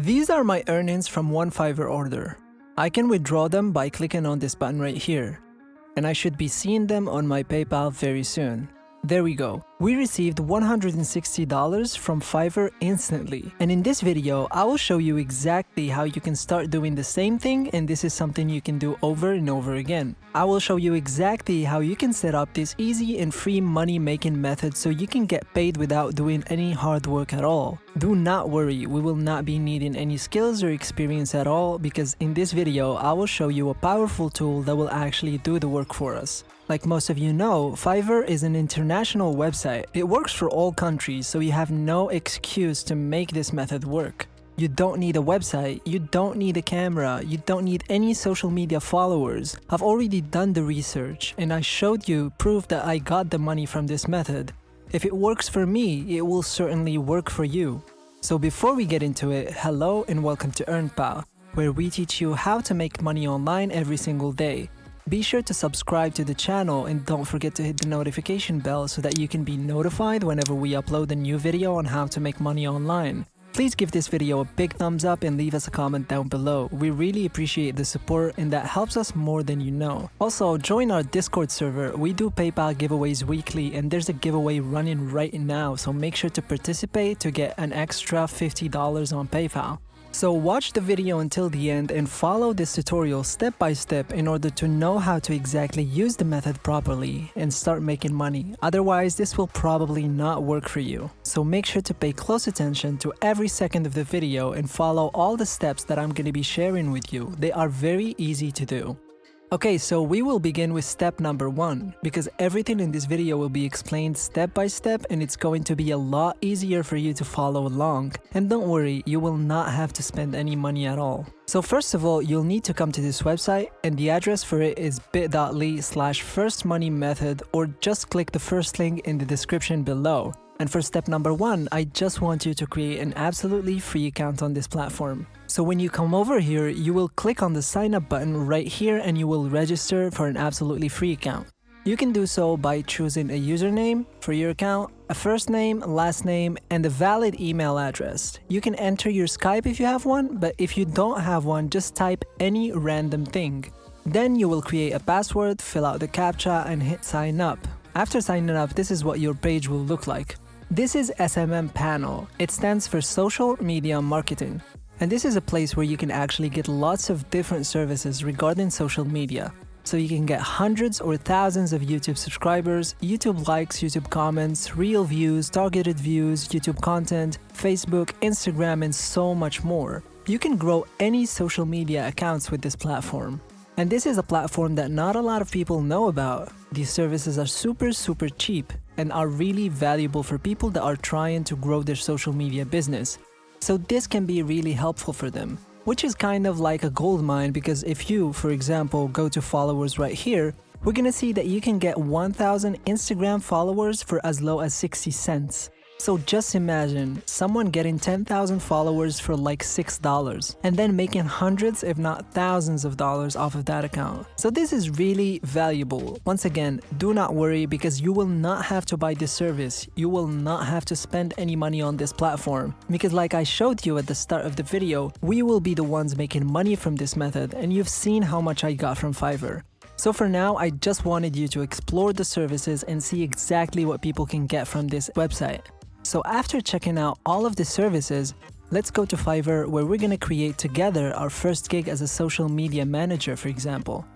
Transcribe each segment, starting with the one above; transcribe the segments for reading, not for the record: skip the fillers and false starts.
These are my earnings from one Fiverr order. I can withdraw them by clicking on this button right here, and I should be seeing them on my PayPal very soon. There we go. We received $160 from Fiverr instantly. And in this video, I will show you exactly how you can start doing the same thing, and this is something you can do over and over again. I will show you exactly how you can set up this easy and free money making method so you can get paid without doing any hard work at all. Do not worry, we will not be needing any skills or experience at all, because in this video, I will show you a powerful tool that will actually do the work for us. Like most of you know, Fiverr is an international website. It works for all countries, so you have no excuse to make this method work. You don't need a website, you don't need a camera, you don't need any social media followers. I've already done the research, and I showed you proof that I got the money from this method. If it works for me, it will certainly work for you. So before we get into it, hello and welcome to EarnPal, where we teach you how to make money online every single day. Be sure to subscribe to the channel and don't forget to hit the notification bell so that you can be notified whenever we upload a new video on how to make money online. Please give this video a big thumbs up and leave us a comment down below. We really appreciate the support and that helps us more than you know. Also, join our Discord server. We do PayPal giveaways weekly and there's a giveaway running right now, so make sure to participate to get an extra $50 on PayPal. So watch the video until the end and follow this tutorial step by step in order to know how to exactly use the method properly and start making money. Otherwise, this will probably not work for you. So make sure to pay close attention to every second of the video and follow all the steps that I'm going to be sharing with you. They are very easy to do. Okay, so we will begin with step number 1, because everything in this video will be explained step by step and it's going to be a lot easier for you to follow along. And don't worry, you will not have to spend any money at all. So first of all, you'll need to come to this website, and the address for it is bit.ly/firstmoneymethod, or just click the first link in the description below. And for step number 1, I just want you to create an absolutely free account on this platform. So when you come over here, you will click on the sign up button right here and you will register for an absolutely free account. You can do so by choosing a username for your account, a first name, last name, and a valid email address. You can enter your Skype if you have one, but if you don't have one, just type any random thing. Then you will create a password, fill out the CAPTCHA, and hit sign up. After signing up, this is what your page will look like. This is SMM Panel. It stands for Social Media Marketing. And this is a place where you can actually get lots of different services regarding social media. So you can get hundreds or thousands of YouTube subscribers, YouTube likes, YouTube comments, real views, targeted views, YouTube content, Facebook, Instagram, and so much more. You can grow any social media accounts with this platform. And this is a platform that not a lot of people know about. These services are super cheap and are really valuable for people that are trying to grow their social media business. So this can be really helpful for them, which is kind of like a gold mine, because if you, for example, go to followers right here, we're gonna see that you can get 1,000 Instagram followers for as low as 60 cents. So just imagine someone getting 10,000 followers for like $6 and then making hundreds if not thousands of dollars off of that account. So this is really valuable. Once again, do not worry, because you will not have to buy this service. You will not have to spend any money on this platform, because like I showed you at the start of the video, we will be the ones making money from this method, and you've seen how much I got from Fiverr. So for now, I just wanted you to explore the services and see exactly what people can get from this website. So after checking out all of the services, let's go to Fiverr, where we're going to create together our first gig as a social media manager, for example.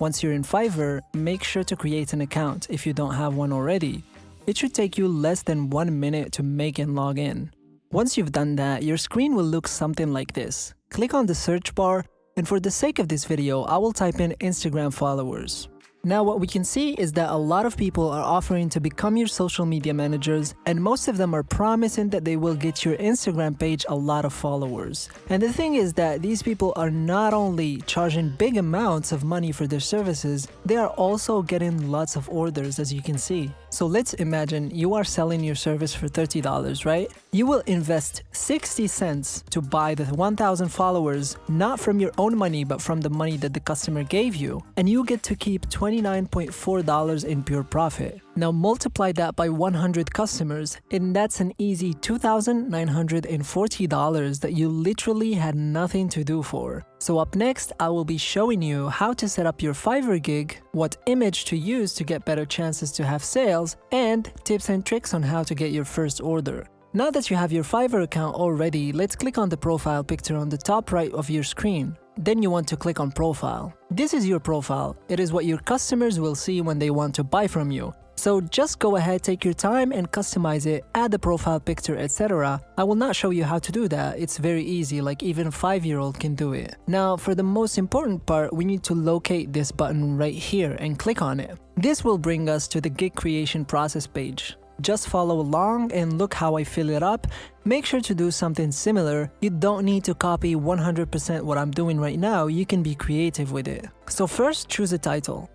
Once you're in Fiverr, make sure to create an account if you don't have one already. It should take you less than 1 minute to make and log in. Once you've done that, your screen will look something like this. Click on the search bar, and for the sake of this video, I will type in Instagram followers. Now what we can see is that a lot of people are offering to become your social media managers, and most of them are promising that they will get your Instagram page a lot of followers. And the thing is that these people are not only charging big amounts of money for their services, they are also getting lots of orders, as you can see. So let's imagine you are selling your service for $30, right? You will invest 60 cents to buy the 1,000 followers, not from your own money, but from the money that the customer gave you. And you get to keep $29.4 in pure profit. Now multiply that by 100 customers, and that's an easy $2,940 that you literally had nothing to do for. So up next, I will be showing you how to set up your Fiverr gig, what image to use to get better chances to have sales, and tips and tricks on how to get your first order. Now that you have your Fiverr account already, let's click on the profile picture on the top right of your screen. Then you want to click on Profile. This is your profile. It is what your customers will see when they want to buy from you. So just go ahead, take your time and customize it, add the profile picture, etc. I will not show you how to do that. It's very easy, like even a 5-year-old can do it. Now for the most important part, we need to locate this button right here and click on it. This will bring us to the gig creation process page. Just follow along and look how I fill it up. Make sure to do something similar. You don't need to copy 100% what I'm doing right now. You can be creative with it. So first, choose a title.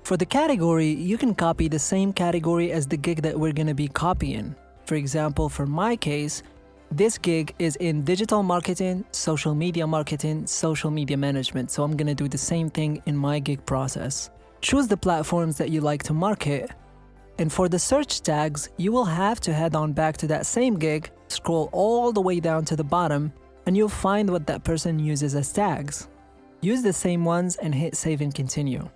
For the category, you can copy the same category as the gig that we're going to be copying. For example, for my case, this gig is in digital marketing, social media management. So I'm going to do the same thing in my gig process. Choose the platforms that you like to market. And for the search tags, you will have to head on back to that same gig, scroll all the way down to the bottom, and you'll find what that person uses as tags. Use the same ones and hit save and continue.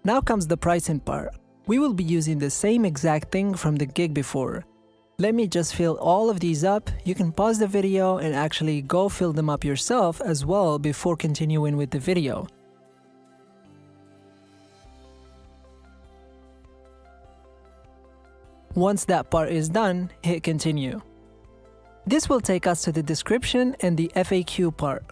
Now comes the pricing part. We will be using the same exact thing from the gig before. Let me just fill all of these up. You can pause the video and actually go fill them up yourself as well before continuing with the video. Once that part is done, hit continue. This will take us to the description and the FAQ part.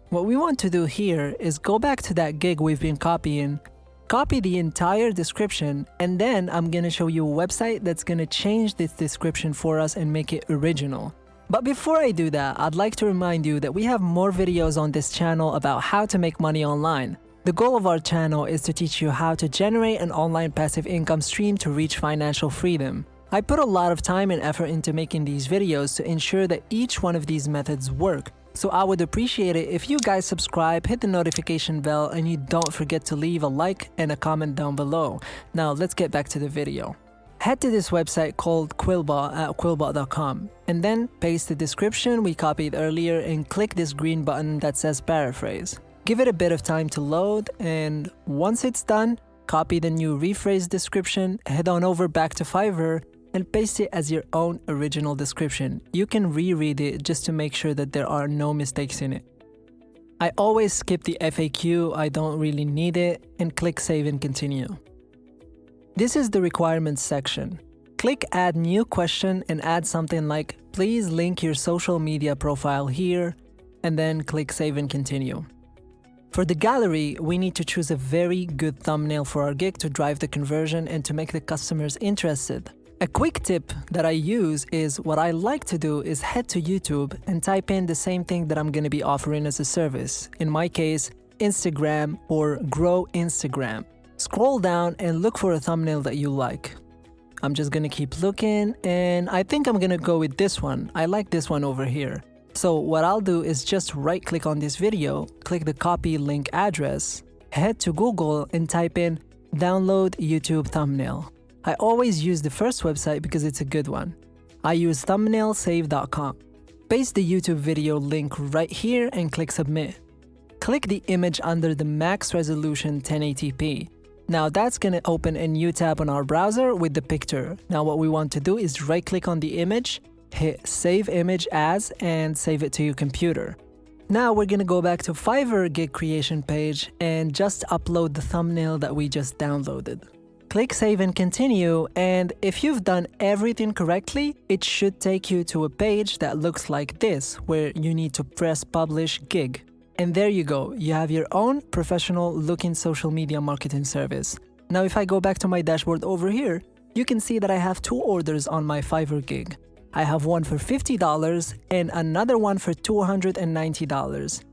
What we want to do here is go back to that gig we've been copying, copy the entire description, and then I'm gonna show you a website that's gonna change this description for us and make it original. But before I do that, I'd like to remind you that we have more videos on this channel about how to make money online. The goal of our channel is to teach you how to generate an online passive income stream to reach financial freedom. I put a lot of time and effort into making these videos to ensure that each one of these methods work. So I would appreciate it if you guys subscribe, hit the notification bell, and you don't forget to leave a like and a comment down below. Now let's get back to the video. Head to this website called Quillbot at quillbot.com and then paste the description we copied earlier and click this green button that says paraphrase. Give it a bit of time to load, and once it's done, copy the new rephrased description, head on over back to Fiverr, and paste it as your own original description. You can reread it just to make sure that there are no mistakes in it. I always skip the FAQ, I don't really need it, and click save and continue. This is the requirements section. Click add new question and add something like, please link your social media profile here, and then click save and continue. For the gallery, we need to choose a very good thumbnail for our gig to drive the conversion and to make the customers interested. A quick tip that I use is what I like to do is head to YouTube and type in the same thing that I'm going to be offering as a service. In my case, Instagram or Grow Instagram. Scroll down and look for a thumbnail that you like. I'm just going to keep looking, and I think I'm going to go with this one. I like this one over here. So what I'll do is just right click on this video, click the copy link address, head to Google and type in download YouTube thumbnail. I always use the first website because it's a good one. I use thumbnailsave.com. Paste the YouTube video link right here and click submit. Click the image under the max resolution 1080p. Now that's gonna open a new tab on our browser with the picture. Now what we want to do is right click on the image, hit save image as, and save it to your computer. Now we're gonna go back to Fiverr gig creation page and just upload the thumbnail that we just downloaded. Click save and continue, and if you've done everything correctly, it should take you to a page that looks like this, where you need to press publish gig. And there you go, you have your own professional looking social media marketing service. Now if I go back to my dashboard over here, you can see that I have 2 orders on my Fiverr gig. I have one for $50 and another one for $290.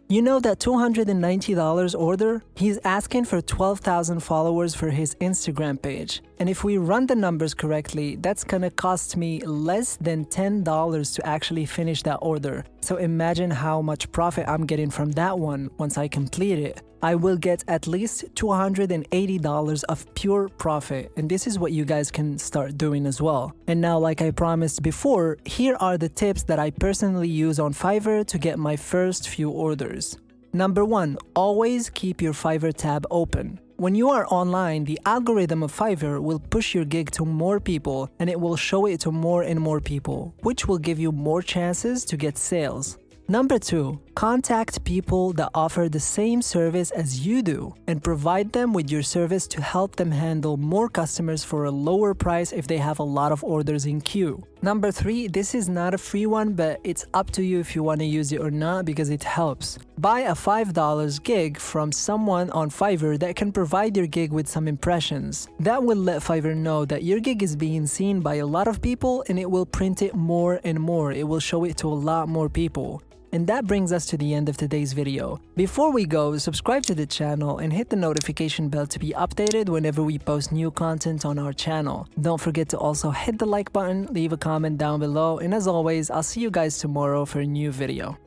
You know that $290 order? He's asking for 12,000 followers for his Instagram page. And if we run the numbers correctly, that's gonna cost me less than $10 to actually finish that order. So imagine how much profit I'm getting from that one once I complete it. I will get at least $280 of pure profit, and this is what you guys can start doing as well. And now, like I promised before, here are the tips that I personally use on Fiverr to get my first few orders. Number 1, always keep your Fiverr tab open. When you are online, the algorithm of Fiverr will push your gig to more people and it will show it to more and more people, which will give you more chances to get sales. Number 2, contact people that offer the same service as you do and provide them with your service to help them handle more customers for a lower price if they have a lot of orders in queue. Number 3, this is not a free one, but it's up to you if you want to use it or not because it helps. Buy a $5 gig from someone on Fiverr that can provide your gig with some impressions. That will let Fiverr know that your gig is being seen by a lot of people and it will print it more and more. It will show it to a lot more people. And that brings us to the end of today's video. Before we go, subscribe to the channel and hit the notification bell to be updated whenever we post new content on our channel. Don't forget to also hit the like button, leave a comment down below, and as always, I'll see you guys tomorrow for a new video.